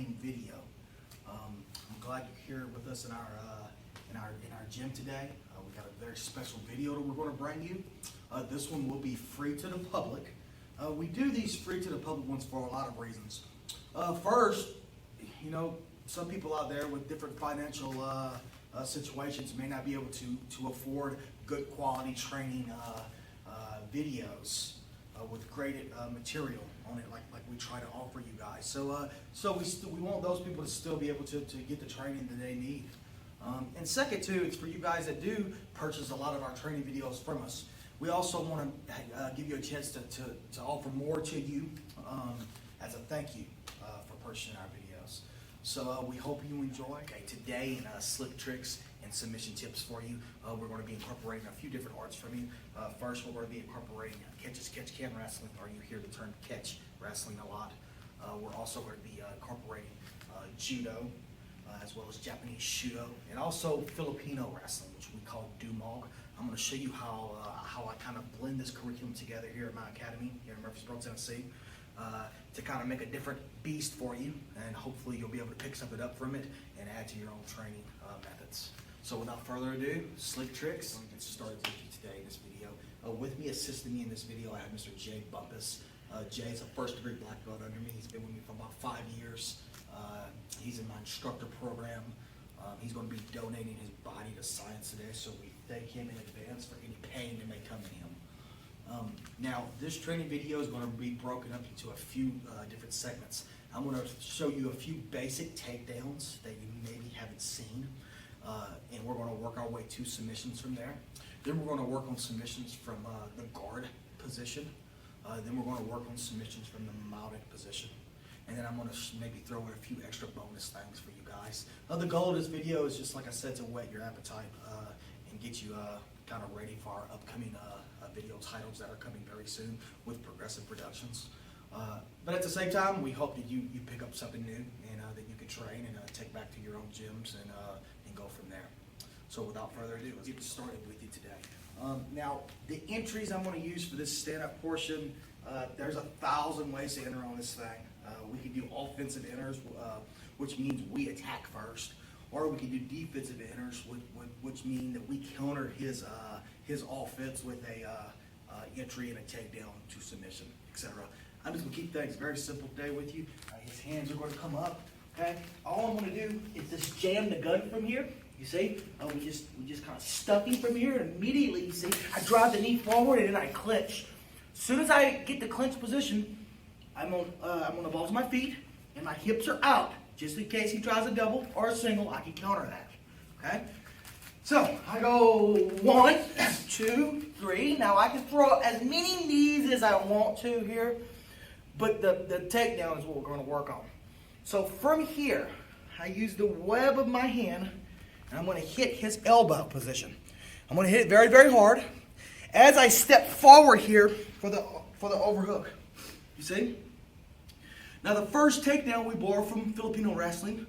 training video. I'm glad you're here with us in our gym today. We got a very special video that we're going to bring you. This one will be free to the public. We do these free to the public ones for a lot of reasons. First, you know, some people out there with different financial situations may not be able to afford good quality training videos with graded material on it, like we try to offer you guys. So we want those people to still be able to get the training that they need. And second too, it's for you guys that do purchase a lot of our training videos from us. We also want to give you a chance to offer more to you as a thank you for purchasing our videos. So we hope you enjoy. Okay, today in slick tricks and submission tips for you, we're going to be incorporating a few different arts from you. First, we're going to be incorporating catch-can wrestling, or you hear the term catch wrestling a lot. We're also going to be incorporating judo, as well as Japanese shudo, and also Filipino wrestling, which we call dumog. I'm going to show you how I kind of blend this curriculum together here at my academy here in Murfreesboro, Tennessee, to kind of make a different beast for you, and hopefully you'll be able to pick something up from it and add to your own training methods. So without further ado, slick tricks. Let me get started with you today in this video. With me, assisting me in this video, I have Mr. Jay Bumpus. Jay is a first-degree black belt under me. He's been with me for about 5 years. He's in my instructor program. He's going to be donating his body to science today, so we thank him in advance for any pain that may come to him. Now, this training video is going to be broken up into a few different segments. I'm going to show you a few basic takedowns that you maybe haven't seen, and we're going to work our way to submissions from there. Then we're going to work on submissions from the guard position. Then we're going to work on submissions from the mounted position. And then I'm going to maybe throw in a few extra bonus things for you guys. The goal of this video is just, like I said, to whet your appetite and get you kind of ready for our upcoming video titles that are coming very soon with Progressive Productions. But at the same time, we hope that you pick up something new and that you can train and take back to your own gyms and go from there. So without further ado, let's get started with you today. Now, the entries I'm going to use for this stand-up portion, there's 1,000 ways to enter on this thing. We can do offensive enters, which means we attack first, or we can do defensive enters, which mean that we counter his offense with a entry and a takedown to submission, etc. I'm just going to keep things very simple today with you. His hands are going to come up. Okay. All I'm going to do is just jam the gun from here. You see, we just kind of stuff him from here, and immediately, you see, I drive the knee forward and then I clinch. As soon as I get the clinch position, I'm on the balls of my feet, and my hips are out, just in case he tries a double or a single. I can counter that. Okay. So I go 1, 2, 3. Now I can throw as many knees as I want to here, but the takedown is what we're going to work on. So from here, I use the web of my hand, and I'm going to hit his elbow position. I'm going to hit it very, very hard as I step forward here for the overhook. You see? Now the first takedown we borrow from Filipino wrestling.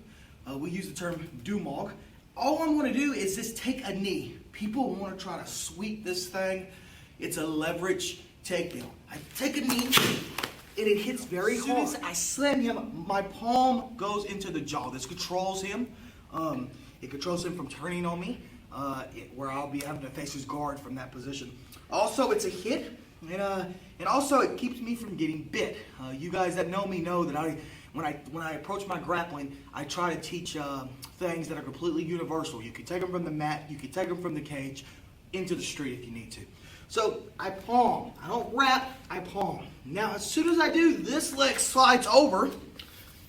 We use the term dumog. All I'm going to do is just take a knee. People want to try to sweep this thing. It's a leverage takedown. I take a knee, and it hits very hard. As soon as I slam him, my palm goes into the jaw. This controls him. It controls him from turning on me, where I'll be having to face his guard from that position. Also, it's a hit, and also it keeps me from getting bit. You guys that know me know that when I approach my grappling, I try to teach things that are completely universal. You can take them from the mat, you can take them from the cage, into the street if you need to. So I palm. I don't wrap, I palm. Now as soon as I do, this leg slides over.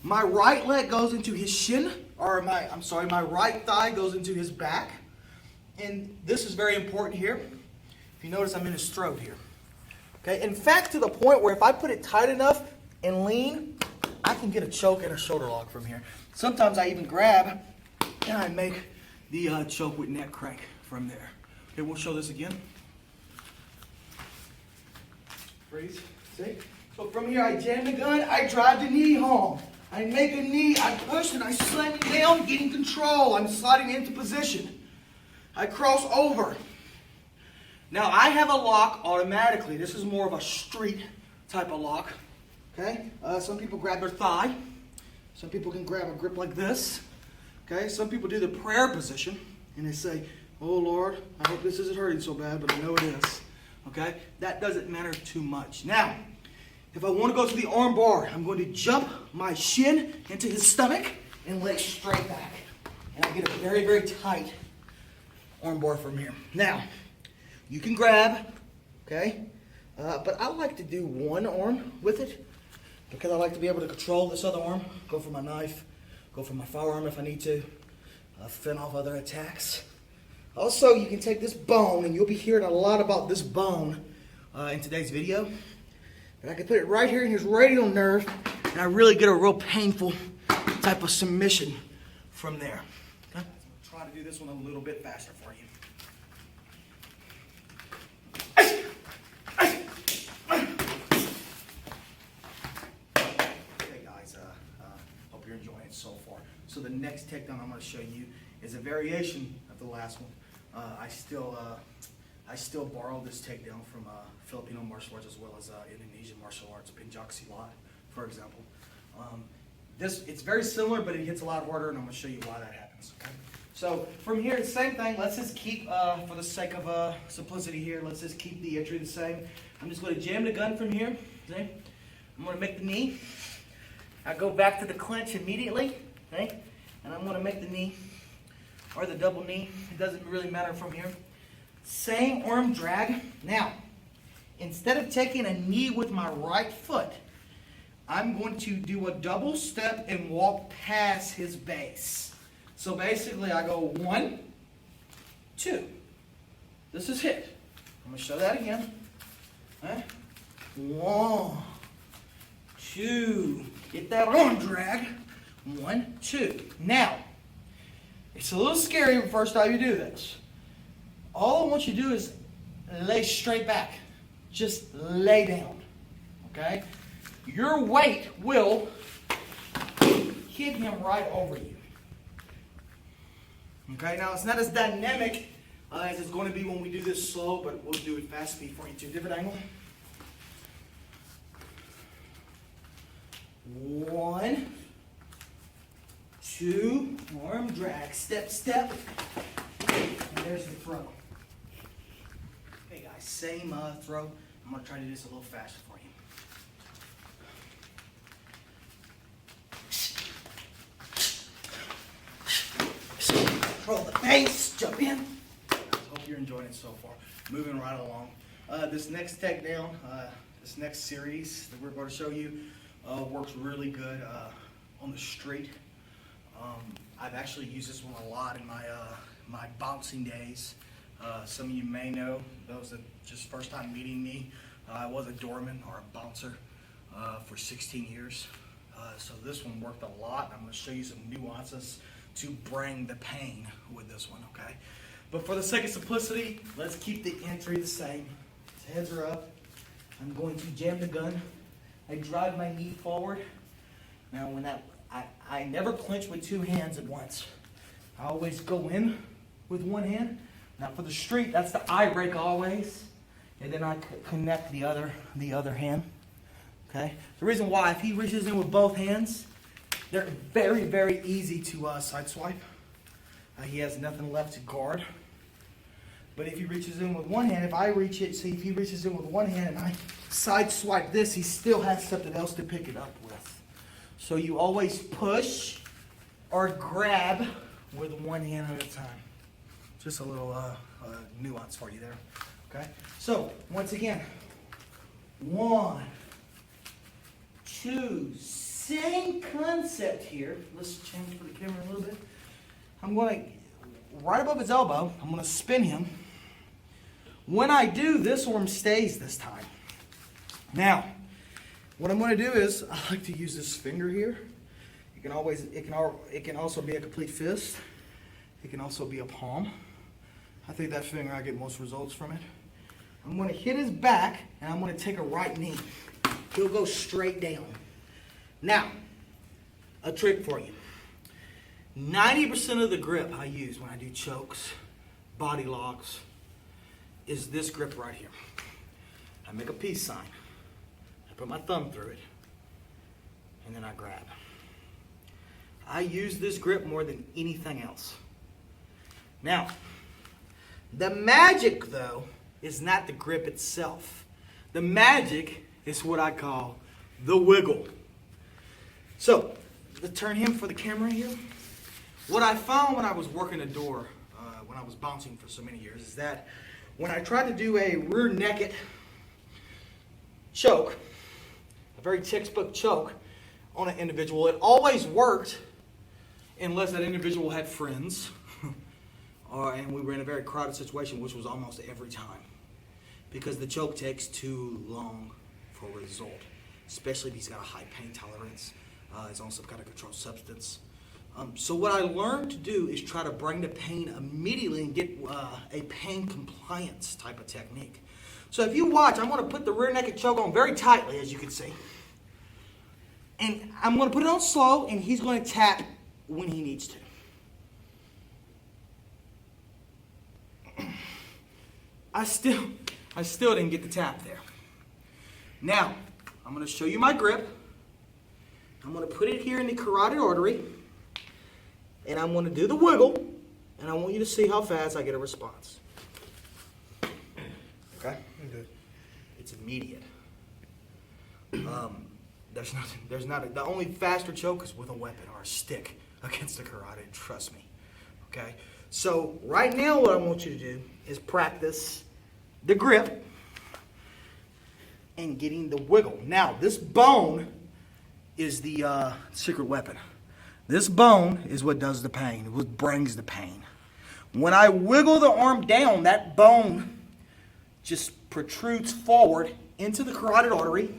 My right leg goes into his shin, or my right thigh goes into his back. And this is very important here. If you notice, I'm in his throat here. Okay, in fact, to the point where if I put it tight enough and lean, I can get a choke and a shoulder lock from here. Sometimes I even grab and I make the choke with neck crank from there. Okay, we'll show this again. Freeze. See? So from here, I jam the gun, I drive the knee home. I make a knee, I push, and I slam it down, getting control. I'm sliding into position. I cross over. Now, I have a lock automatically. This is more of a street type of lock. Okay? Some people grab their thigh. Some people can grab a grip like this. Okay, some people do the prayer position and they say, oh Lord, I hope this isn't hurting so bad, but I know it is. Okay, that doesn't matter too much. Now, if I want to go to the arm bar, I'm going to jump my shin into his stomach and leg straight back. And I get a very, very tight arm bar from here. Now, you can grab, okay, but I like to do one arm with it because I like to be able to control this other arm, go for my knife, go for my firearm if I need to, fend off other attacks. Also, you can take this bone, and you'll be hearing a lot about this bone in today's video. But I can put it right here in his radial nerve, and I really get a real painful type of submission from there. Okay? Try to do this one a little bit faster for you. Hey guys, hope you're enjoying it so far. So the next takedown I'm going to show you is a variation of the last one. I still borrow this takedown from Filipino martial arts as well as Indonesian martial arts, Pencak Silat, for example. It's very similar, but it hits a lot harder, and I'm going to show you why that happens. Okay? So from here, same thing. Let's just keep, for the sake of simplicity here, let's just keep the entry the same. I'm just going to jam the gun from here. Okay? I'm going to make the knee. I go back to the clinch immediately, okay? And I'm going to make the knee or the double knee. It doesn't really matter from here. Same arm drag. Now, instead of taking a knee with my right foot, I'm going to do a double step and walk past his base. So basically I go 1, 2. This is hit. I'm going to show that again. Okay? 1, 2. Get that arm drag. 1, 2. Now, it's a little scary the first time you do this. All I want you to do is lay straight back. Just lay down. Okay? Your weight will hit him right over you. Okay? Now, it's not as dynamic as it's going to be when we do this slow, but we'll do it fast speed for you too. Different angle. 1, 2, arm drag, step, step, and there's the throw. Okay guys, same throw. I'm going to try to do this a little faster for you. Control the base, jump in. Hope you're enjoying it so far. Moving right along. This next takedown, this next series that we're going to show you works really good on the street. I've actually used this one a lot in my bouncing days. Some of you may know, those that just first time meeting me, I was a doorman or a bouncer for 16 years. So this one worked a lot. I'm going to show you some nuances to bring the pain with this one, okay? But for the sake of simplicity, let's keep the entry the same. His heads are up. I'm going to jam the gun. I drive my knee forward. Now when I never clinch with two hands at once. I always go in with one hand. Now for the street, that's the eye break always. And then I connect the other hand. Okay? The reason why, if he reaches in with both hands, they're very, very easy to side swipe. He has nothing left to guard. But if he reaches in with one hand, if I reach it, see if he reaches in with one hand and I side swipe this, he still has something else to pick it up with. So you always push or grab with one hand at a time. Just a little nuance for you there. Okay? So, once again, 1, 2, same concept here. Let's change for the camera a little bit. I'm going to, right above his elbow, I'm going to spin him. When I do, this arm stays this time. Now, what I'm going to do is, I like to use this finger here. It can also be a complete fist. It can also be a palm. I think that finger, I get most results from it. I'm going to hit his back, and I'm going to take a right knee. He'll go straight down. Now, a trick for you. 90% of the grip I use when I do chokes, body locks, is this grip right here. I make a peace sign. I put my thumb through it, and then I grab. I use this grip more than anything else. Now, the magic, though, is not the grip itself. The magic is what I call the wiggle. So, to turn him for the camera here, what I found when I was working the door, when I was bouncing for so many years, is that when I tried to do a rear naked choke, a very textbook choke on an individual, it always worked unless that individual had friends, and we were in a very crowded situation, which was almost every time, because the choke takes too long for a result, especially if he's got a high pain tolerance, he's on some kind of controlled substance. So what I learned to do is try to bring the pain immediately and get a pain compliance type of technique. So if you watch, I'm going to put the rear naked choke on very tightly, as you can see. And I'm going to put it on slow, and he's going to tap when he needs to. I still didn't get the tap there. Now, I'm going to show you my grip. I'm going to put it here in the carotid artery, and I'm going to do the wiggle, and I want you to see how fast I get a response. Okay? It's immediate. The only faster choke is with a weapon or a stick against the carotid, trust me. Okay? So right now what I want you to do is practice the grip and getting the wiggle. Now, this bone is the secret weapon. This bone is what does the pain, what brings the pain. When I wiggle the arm down, that bone just protrudes forward into the carotid artery.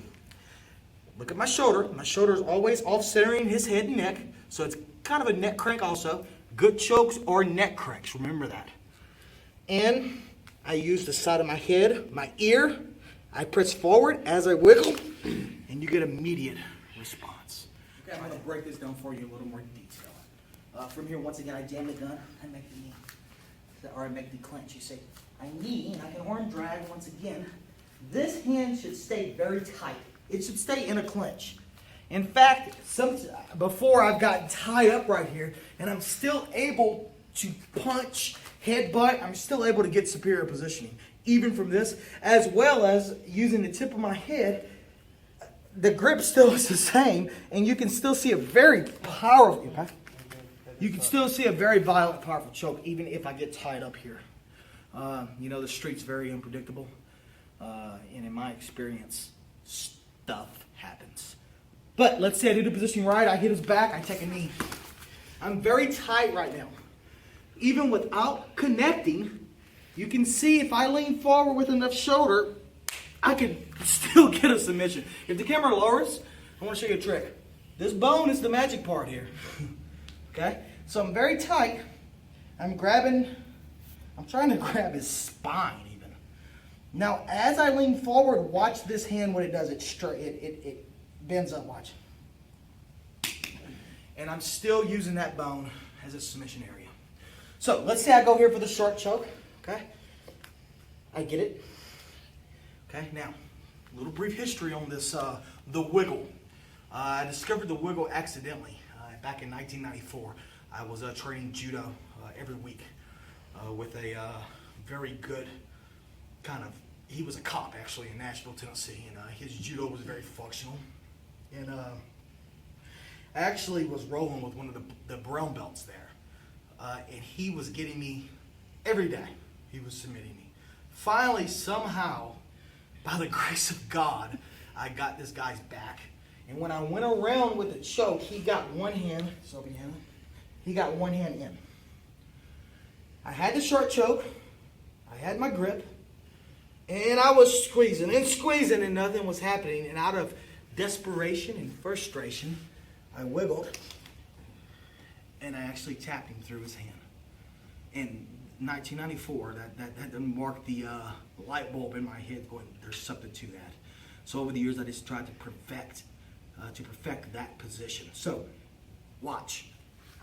Look at my shoulder. My shoulder is always off-centering his head and neck, so it's kind of a neck crank also. Good chokes are neck cranks, remember that. And I use the side of my head, my ear. I press forward as I wiggle, and you get immediate response. Okay, I'm going to break this down for you in a little more detail. From here, once again, I jam the gun. I make the knee, or I make the clench. You see, I knee, and I can arm drag once again. This hand should stay very tight. It should stay in a clench. In fact, before I've gotten tied up right here, and I'm still able to punch, headbutt, I'm still able to get superior positioning, even from this, as well as using the tip of my head. The grip still is the same, and you can still see a very powerful, you can still see a very violent, powerful choke, even if I get tied up here. You know, the street's very unpredictable, and in my experience, stuff happens. But let's say I do the positioning right, I hit his back, I take a knee. I'm very tight right now. Even without connecting, you can see if I lean forward with enough shoulder, I can still get a submission. If the camera lowers, I want to show you a trick. This bone is the magic part here. Okay? So I'm very tight. I'm trying to grab his spine even. Now, as I lean forward, watch this hand, what it does. It bends up, watch. And I'm still using that bone as a submission area. So let's say I go here for the short choke, okay? I get it. Okay, now, a little brief history on this, the wiggle. I discovered the wiggle accidentally back in 1994. I was training judo every week with a very good kind of, he was a cop actually in Nashville, Tennessee, and his judo was very functional. And I actually was rolling with one of the brown belts there. And he was getting me every day. He was submitting me. Finally, somehow, by the grace of God, I got this guy's back. And when I went around with the choke, he got one hand, he got one hand in. I had the short choke, I had my grip, and I was squeezing and nothing was happening. And out of desperation and frustration, I wiggled, and I actually tapped him through his hand. In 1994, that marked the light bulb in my head going, there's something to that. So over the years, I just tried to perfect that position. So, watch.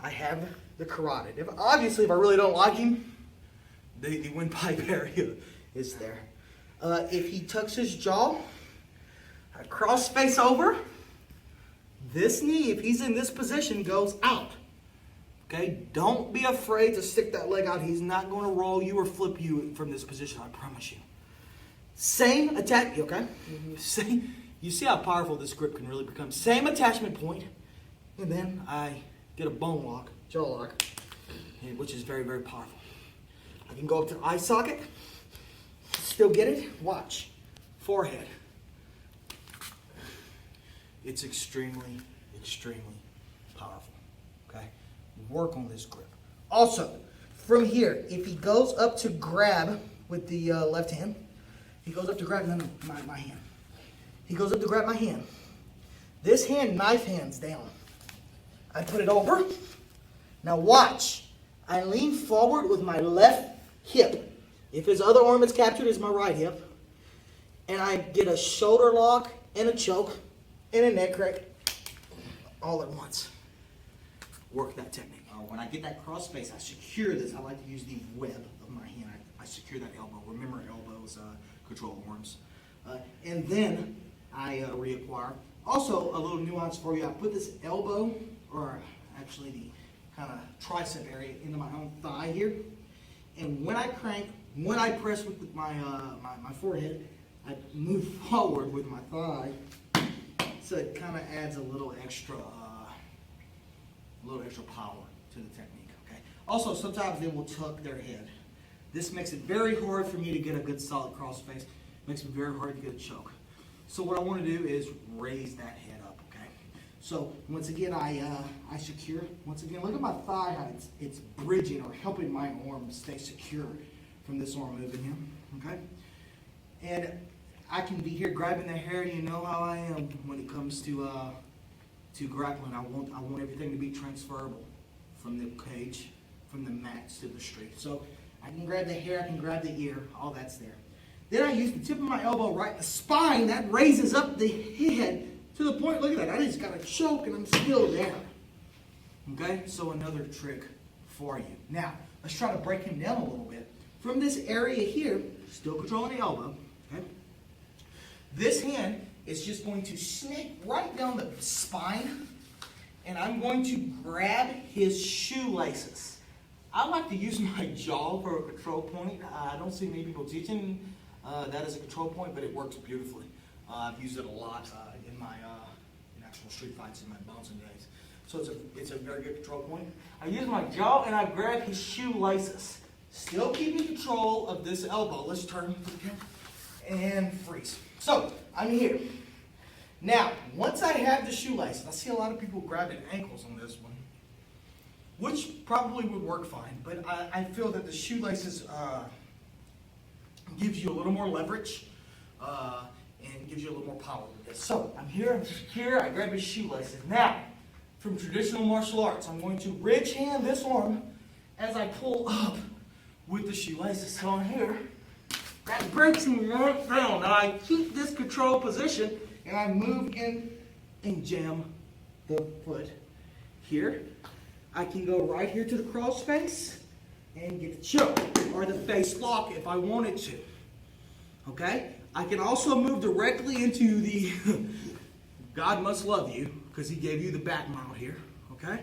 I have the carotid. If I really don't like him, the windpipe area is there. If he tucks his jaw, I cross face over, this knee, if he's in this position, goes out. Okay, don't be afraid to stick that leg out. He's not going to roll you or flip you from this position, I promise you. Same attack, okay? You see how powerful this grip can really become. Same attachment point, and then I get a bone lock, jaw lock, which is very, very powerful. I can go up to the eye socket, still get it, watch, forehead. It's extremely, extremely powerful, okay? Work on this grip. Also, from here, if he goes up to grab with the left hand, he goes up to grab, no, my hand. He goes up to grab my hand. This hand, knife hand's down. I put it over. Now watch. I lean forward with my left hip. If his other arm is captured, it's my right hip. And I get a shoulder lock and a choke and a neck crack all at once. Work that technique. When I get that cross face, I secure this. I like to use the web of my hand. I secure that elbow. Remember, elbows control arms. And then I reacquire. Also, a little nuance for you. I put this elbow, or actually the kind of tricep area, into my own thigh here. And when I crank, when I press with my forehead, I move forward with my thigh. So it kind of adds a little extra power to the technique. Okay. Also, sometimes they will tuck their head. This makes it very hard for me to get a good solid cross face. Makes it very hard to get a choke. So what I want to do is raise that head up. Okay. So once again, I secure. Once again, look at my thigh how it's bridging or helping my arm stay secure from this arm moving here. Okay. And I can be here grabbing the hair. You know how I am when it comes to grappling. I want everything to be transferable from the cage, from the mats to the street. So I can grab the hair, I can grab the ear, all that's there. Then I use the tip of my elbow right in the spine. That raises up the head to the point, look at that, I just got a choke and I'm still there. Okay, so another trick for you. Now, let's try to break him down a little bit. From this area here, still controlling the elbow, okay? This hand is just going to snake right down the spine, and I'm going to grab his shoelaces. I like to use my jaw for a control point. I don't see many people teaching that as a control point, but it works beautifully. I've used it a lot in my in actual street fights in my bouncing days. So it's a very good control point. I use my jaw and I grab his shoelaces. Still keeping control of this elbow. Let's turn and freeze. So I'm here. Now, once I have the shoelaces, I see a lot of people grabbing ankles on this one, which probably would work fine, but I feel that the shoelaces gives you a little more leverage and gives you a little more power with this. So I'm here, I grab his shoelaces. Now, from traditional martial arts, I'm going to ridge hand this arm as I pull up with the shoelaces. So I'm here. That breaks me right down. Now I keep this control position and I move in and jam the foot. Here, I can go right here to the cross face and get the choke or the face lock if I wanted to. Okay? I can also move directly into the God must love you because he gave you the back mount here. Okay?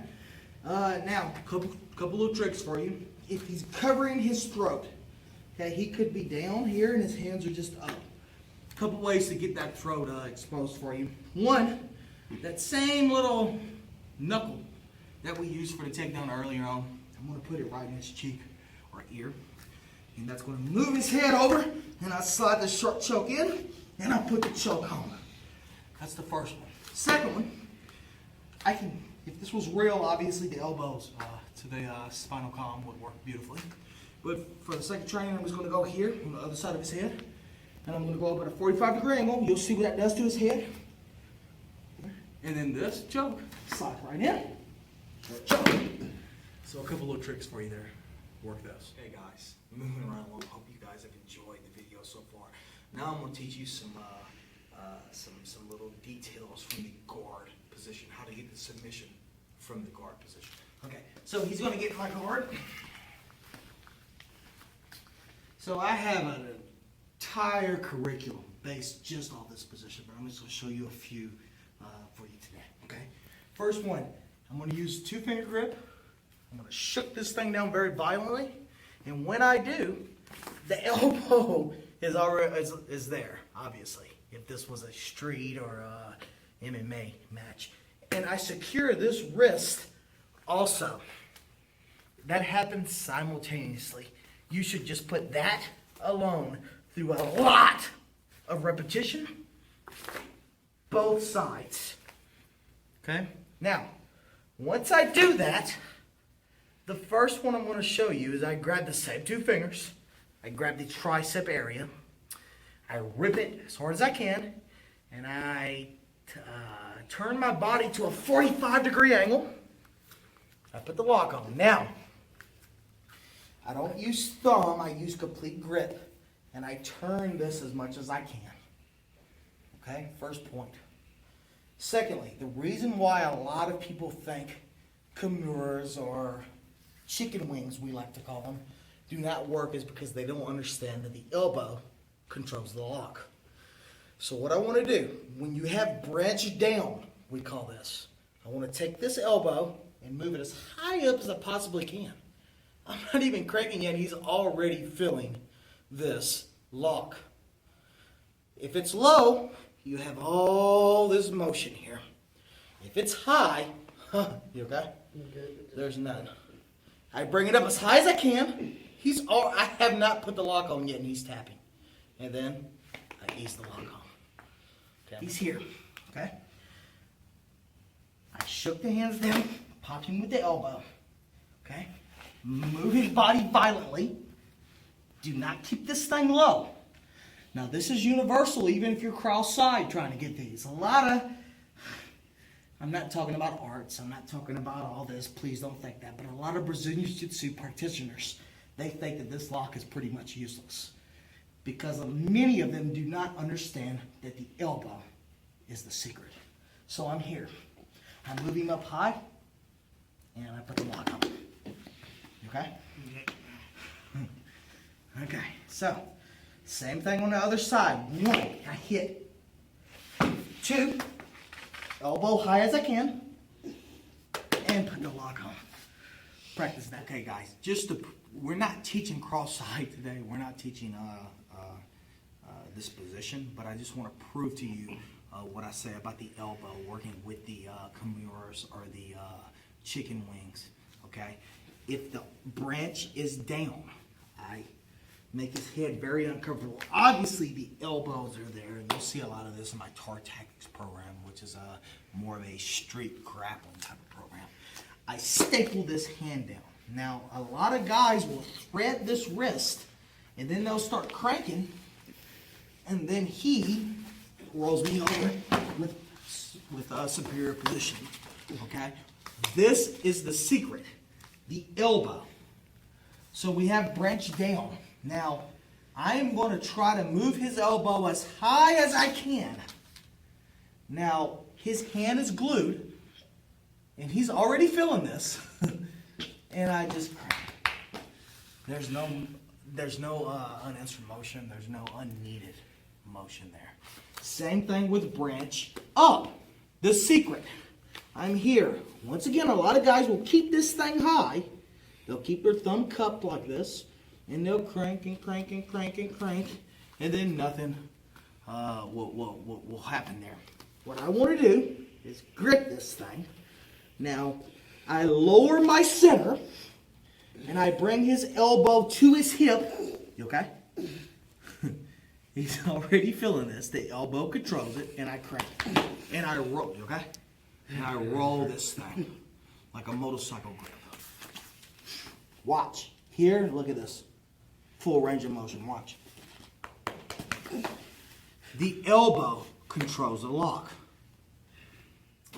Now, couple little tricks for you. If he's covering his throat, okay, he could be down here and his hands are just up. A couple ways to get that throat exposed for you. One, that same little knuckle that we used for the takedown earlier on, I'm going to put it right in his cheek or ear. And that's going to move his head over, and I slide the short choke in, and I put the choke on. That's the first one. Second one, I can, if this was real, obviously the elbows to the spinal column would work beautifully. But for the sake of training, I'm just going to go here on the other side of his head. And I'm going to go up at a 45-degree angle. You'll see what that does to his head. And then this choke, slide right in. Choke. So a couple little tricks for you there. Work those. Hey guys, moving right along. Hope you guys have enjoyed the video so far. Now I'm going to teach you some little details from the guard position. How to get the submission from the guard position. Okay, so he's going to get my guard. So I have an entire curriculum based just on this position, but I'm just going to show you a few for you today, okay? First one, I'm going to use 2-finger grip. I'm going to shook this thing down very violently. And when I do, the elbow is there, obviously, if this was a street or a MMA match. And I secure this wrist also. That happens simultaneously. You should just put that alone through a lot of repetition, both sides. Okay? Now, once I do that, the first one I'm going to show you is I grab the same 2 fingers, I grab the tricep area, I rip it as hard as I can, and I turn my body to a 45-degree angle. I put the lock on. Now, I don't use thumb, I use complete grip, and I turn this as much as I can. Okay, first point. Secondly, the reason why a lot of people think Kimuras or chicken wings, we like to call them, do not work is because they don't understand that the elbow controls the lock. So what I want to do, when you have branch down, we call this, I want to take this elbow and move it as high up as I possibly can. I'm not even cranking yet, he's already feeling this lock. If it's low, you have all this motion here. If it's high, you okay? There's none. I bring it up as high as I can. I have not put the lock on yet, and he's tapping. And then I ease the lock on. Okay. He's here. Okay. I shook the hands down, popped him with the elbow. Okay. Move his body violently. Do not keep this thing low. Now this is universal, even if you're cross-side trying to get these. I'm not talking about arts, I'm not talking about all this, please don't think that, but a lot of Brazilian Jiu-Jitsu practitioners, they think that this lock is pretty much useless. Because many of them do not understand that the elbow is the secret. So I'm here. I move him up high, and I put the lock on. Okay? Okay, so, same thing on the other side. 1, I hit. 2, elbow high as I can, and put the lock on. Practice that. Okay, guys, we're not teaching cross-side today. We're not teaching this position, but I just want to prove to you what I say about the elbow working with the Kimuras or the chicken wings, okay? If the branch is down, I make his head very uncomfortable. Obviously, the elbows are there, and you'll see a lot of this in my TAR Tactics program, which is more of a street grappling type of program. I staple this hand down. Now, a lot of guys will thread this wrist, and then they'll start cranking, and then he rolls me over with a superior position, okay? This is the secret, the elbow. So we have branch down. Now, I am going to try to move his elbow as high as I can. Now, his hand is glued, and he's already feeling this. And I just crank. There's no unanswered motion. There's no unneeded motion there. Same thing with branch up. The secret. I'm here. Once again, a lot of guys will keep this thing high. They'll keep their thumb cupped like this, and they'll crank and crank and crank and crank, and then nothing will happen there. What I want to do is grip this thing. Now, I lower my center, and I bring his elbow to his hip. You okay? He's already feeling this. The elbow controls it, and I crank. And I roll, you okay? And I roll this thing like a motorcycle grip. Watch. Here, look at this. Full range of motion. Watch. The elbow controls the lock.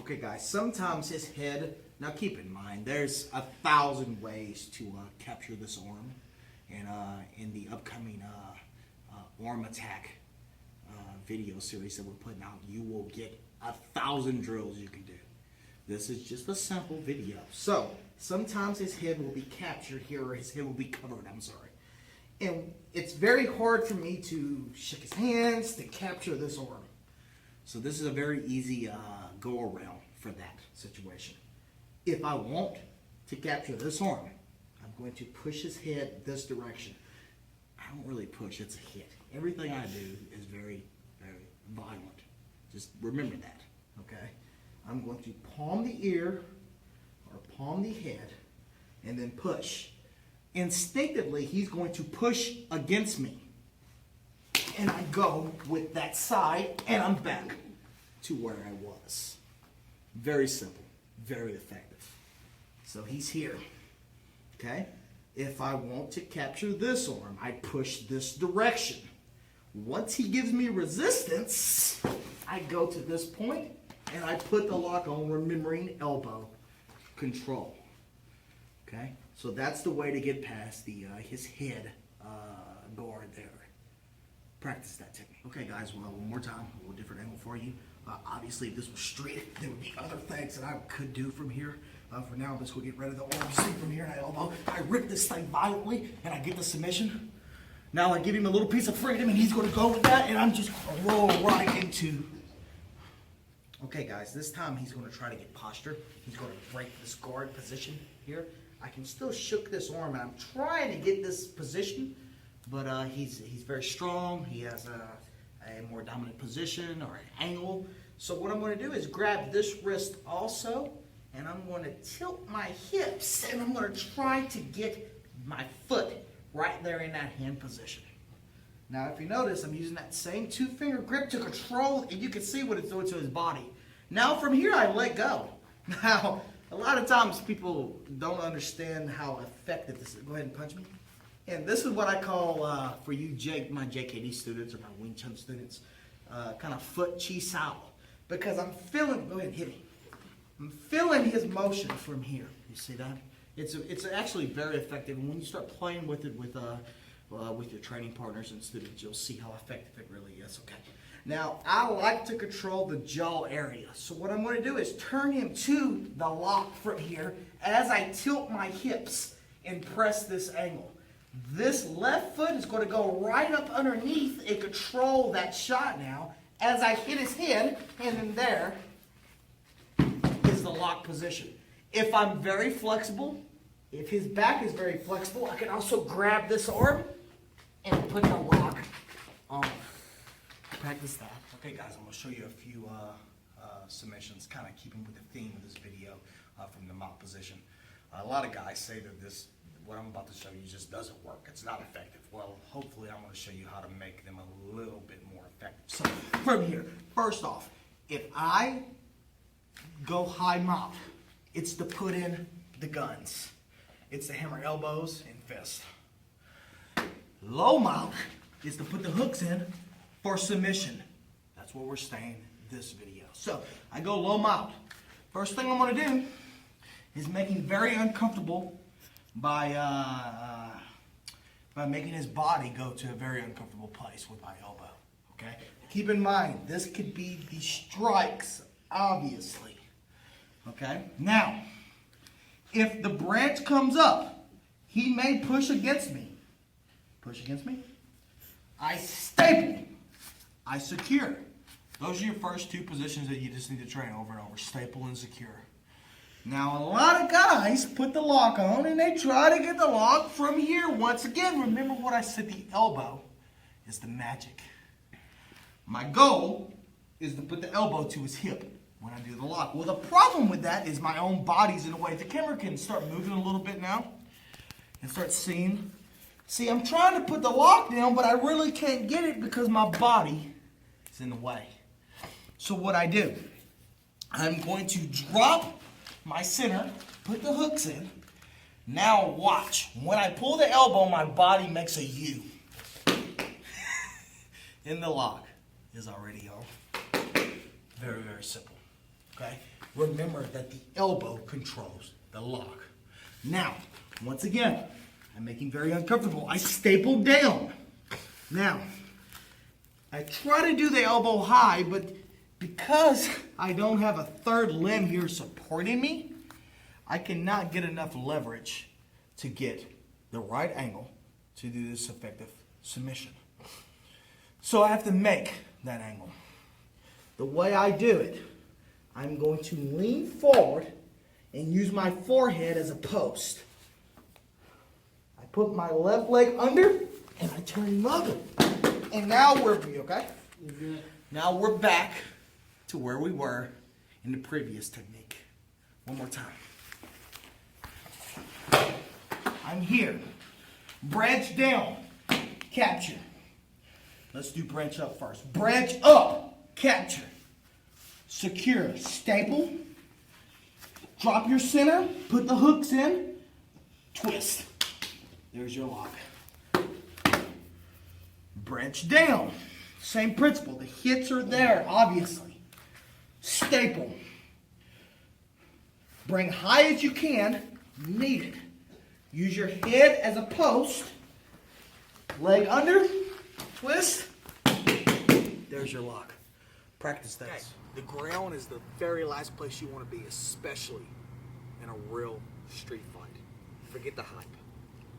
Okay, guys, sometimes his head, now keep in mind, there's 1,000 ways to capture this arm. And in the upcoming arm attack video series that we're putting out, you will get 1,000 drills you can do. This is just a sample video. So, sometimes his head will be captured here, or his head will be covered, I'm sorry. And it's very hard for me to shake his hands to capture this arm. So this is a very easy go around for that situation. If I want to capture this arm, I'm going to push his head this direction. I don't really push, it's a hit. Everything I do is very, very violent. Just remember that, okay? I'm going to palm the ear or palm the head and then push. Instinctively, he's going to push against me. And I go with that side and I'm back to where I was. Very simple, very effective. So he's here, okay? If I want to capture this arm, I push this direction. Once he gives me resistance, I go to this point and I put the lock on, remembering elbow control. Okay, so that's the way to get past the his head guard there. Practice that technique. Okay, guys, well, one more time, a little different angle for you. Obviously, if this was straight, there would be other things that I could do from here. For now, I'm just going to get rid of the arm. See from here and I elbow. I rip this thing violently and I get the submission. Now I give him a little piece of freedom and he's going to go with that and I'm just going to roll right into. Okay, guys, this time he's going to try to get posture. He's going to break this guard position here. I can still shook this arm and I'm trying to get this position, but he's very strong. He has a more dominant position or an angle. So what I'm going to do is grab this wrist also, and I'm going to tilt my hips, and I'm going to try to get my foot right there in that hand position. Now, if you notice, I'm using that same two-finger grip to control, and you can see what it's doing to his body. Now, from here, I let go. Now, a lot of times people don't understand how effective this is. Go ahead and punch me. And this is what I call, for you my JKD students or my Wing Chun students, kind of foot chi sao. Because I'm feeling, go ahead and hit me. I'm feeling his motion from here. You see that? It's actually very effective. And when you start playing with it with your training partners and students, you'll see how effective it really is. Okay. Now, I like to control the jaw area. So what I'm going to do is turn him to the lock from here as I tilt my hips and press this angle. This left foot is going to go right up underneath and control that shot now as I hit his head, and then there is the lock position. If I'm very flexible, if his back is very flexible, I can also grab this arm and put the lock on. Practice that. Okay, guys, I'm going to show you a few submissions, kind of keeping with the theme of this video from the mop position. A lot of guys say that what I'm about to show you just doesn't work. It's not effective. Well, hopefully I'm going to show you how to make them a little bit more effective. So from here, first off, if I go high mop, it's to put in the guns. It's to hammer elbows and fists. Low mop is to put the hooks in for submission. That's where we're staying this video. So I go low mop. First thing I'm going to do is making very uncomfortable by making his body go to a very uncomfortable place with my elbow. Okay? Keep in mind, this could be the strikes, obviously. Okay? Now, if the branch comes up, he may push against me. Push against me. I staple. I secure. Those are your first two positions that you just need to train over and over. Staple and secure. Now, a lot of guys put the lock on and they try to get the lock from here. Once again, remember what I said, the elbow is the magic. My goal is to put the elbow to his hip when I do the lock. Well, the problem with that is my own body's in the way. The camera can start moving a little bit now and start seeing. See, I'm trying to put the lock down, but I really can't get it because my body is in the way. So what I do, I'm going to drop my center, put the hooks in. Now watch. When I pull the elbow, my body makes a U. And the lock is already on. Very, very simple. Okay? Remember that the elbow controls the lock. Now, once again, I'm making very uncomfortable. I staple down. Now, I try to do the elbow high, but because I don't have a third limb here supporting me, I cannot get enough leverage to get the right angle to do this effective submission. So I have to make that angle. The way I do it, I'm going to lean forward and use my forehead as a post. I put my left leg under and I turn him over. And now we're okay? Now we're back to where we were in the previous technique. One more time. I'm here. Branch down. Capture. Let's do branch up first. Branch up. Capture. Secure. Staple. Drop your center. Put the hooks in. Twist. There's your lock. Branch down. Same principle. The hits are there, obviously. Staple. Bring high as you can. Need it. Use your head as a post. Leg under. Twist. There's your lock. Practice that. Okay. The ground is the very last place you want to be, especially in a real street fight. Forget the hype.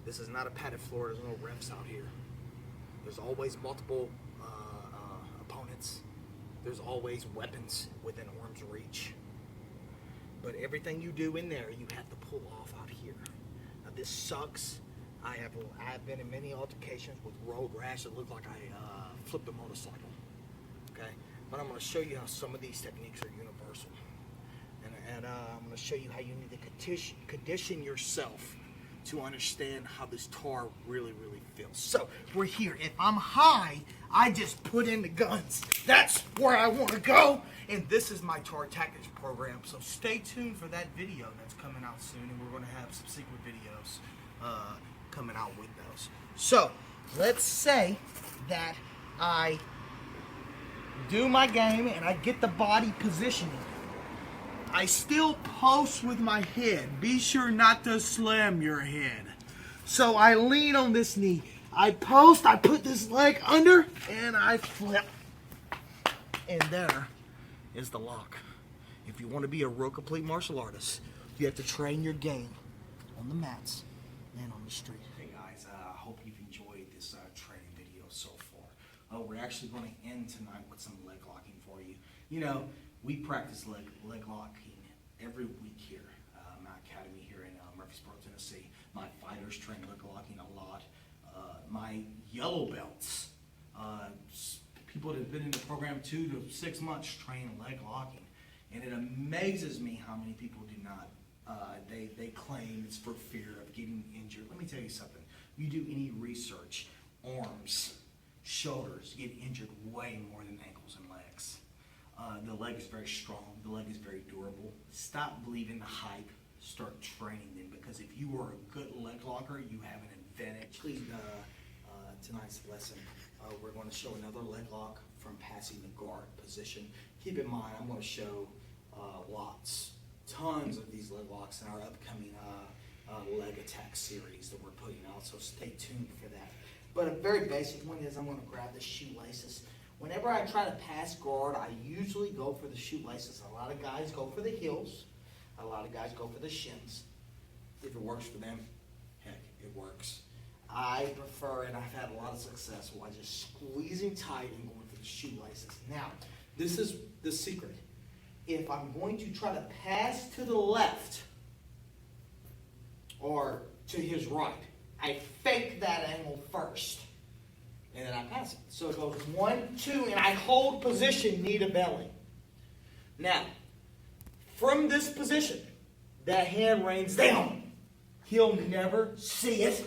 This is not a padded floor. There's no refs out here. There's always multiple opponents. There's always weapons within arm's reach. But everything you do in there, you have to pull off out here. Now this sucks. I have been in many altercations with road rash that look like I flipped a motorcycle. Okay, but I'm going to show you how some of these techniques are universal, and I'm going to show you how you need to condition yourself to understand how this tar really feels. So we're here. If I'm high, I just put in the guns. That's where I want to go. And this is my tar tactics program. So stay tuned for that video that's coming out soon. And we're going to have some secret videos coming out with those. So let's say that I do my game and I get the body positioning. I still post with my head. Be sure not to slam your head. So I lean on this knee. I post, I put this leg under, and I flip. And there is the lock. If you want to be a real complete martial artist, you have to train your game on the mats and on the street. Hey guys, I hope you've enjoyed this training video so far. We're actually going to end tonight with some leg locking for you. You know, we practice leg locking every week here at my academy here in Murfreesboro, Tennessee. My fighters train leg locking a lot. My yellow belts, people that have been in the program 2 to 6 months, train leg locking. And it amazes me how many people do not. They claim it's for fear of getting injured. Let me tell you something. You do any research, arms, shoulders get injured way more than ankles and legs. The leg is very strong. The leg is very durable. Stop believing the hype. Start training them, because if you are a good leg locker, you have an advantage. Please, tonight's lesson, we're going to show another leg lock from passing the guard position. Keep in mind, I'm going to show tons of these leg locks in our upcoming leg attack series that we're putting out, so stay tuned for that. But a very basic one is I'm going to grab the shoelaces. Whenever I try to pass guard, I usually go for the shoelaces. A lot of guys go for the heels. A lot of guys go for the shins. If it works for them, heck, it works. I prefer, and I've had a lot of success, while just squeezing tight and going for the shoelaces. Now, this is the secret. If I'm going to try to pass to the left or to his right, I fake that angle first, and then I pass it. So it goes 1, 2, and I hold position knee to belly. Now, from this position, that hand rains down. He'll never see it.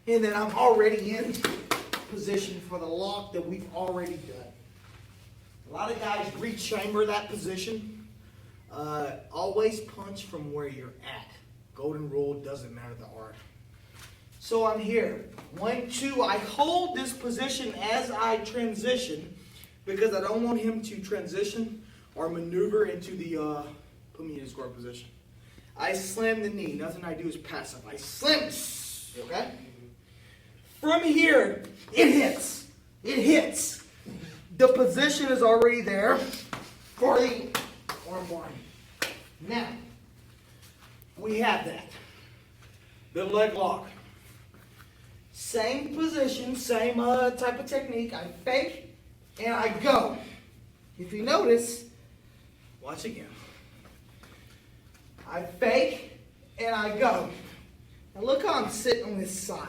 And then I'm already in position for the lock that we've already done. A lot of guys rechamber that position. Always punch from where you're at. Golden rule, doesn't matter the art. So I'm here. 1, 2, I hold this position as I transition, because I don't want him to transition or maneuver into the put me in his guard position. I slam the knee. Nothing I do is passive. I slam. Okay? From here, it hits. It hits. The position is already there for the arm bar. Now, we have that. The leg lock. Same position, same type of technique. I fake and I go. If you notice, Watch again. I fake and I go. Now look how I'm sitting on this side.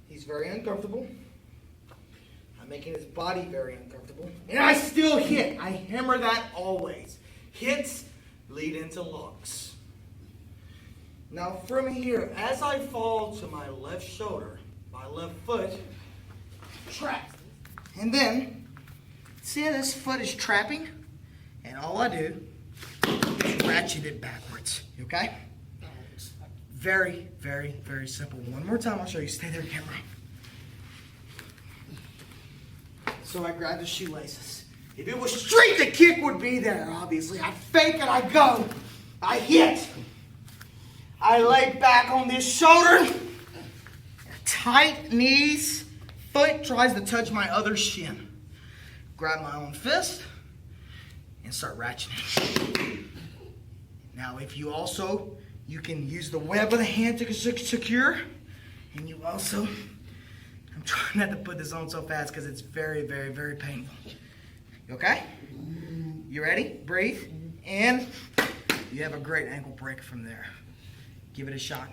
He's very uncomfortable. I'm making his body very uncomfortable. And I still hit. I hammer that always. Hits lead into locks. Now from here, as I fall to my left shoulder, my left foot, trap. And then, see how this foot is trapping? And all I do is ratchet it backwards. You okay? Very, very, very simple. One more time, I'll show you. Stay there, camera. So I grab the shoelaces. If it was straight, the kick would be there, obviously. I fake and I go. I hit. I lay back on this shoulder. Tight knees. Foot tries to touch my other shin. Grab my own fist and start ratcheting. Now, if you also, you can use the web of the hand to secure. And you also, I'm trying not to put this on so fast because it's very, very, very painful. You okay? You ready? Breathe. And you have a great ankle break from there. Give it a shot.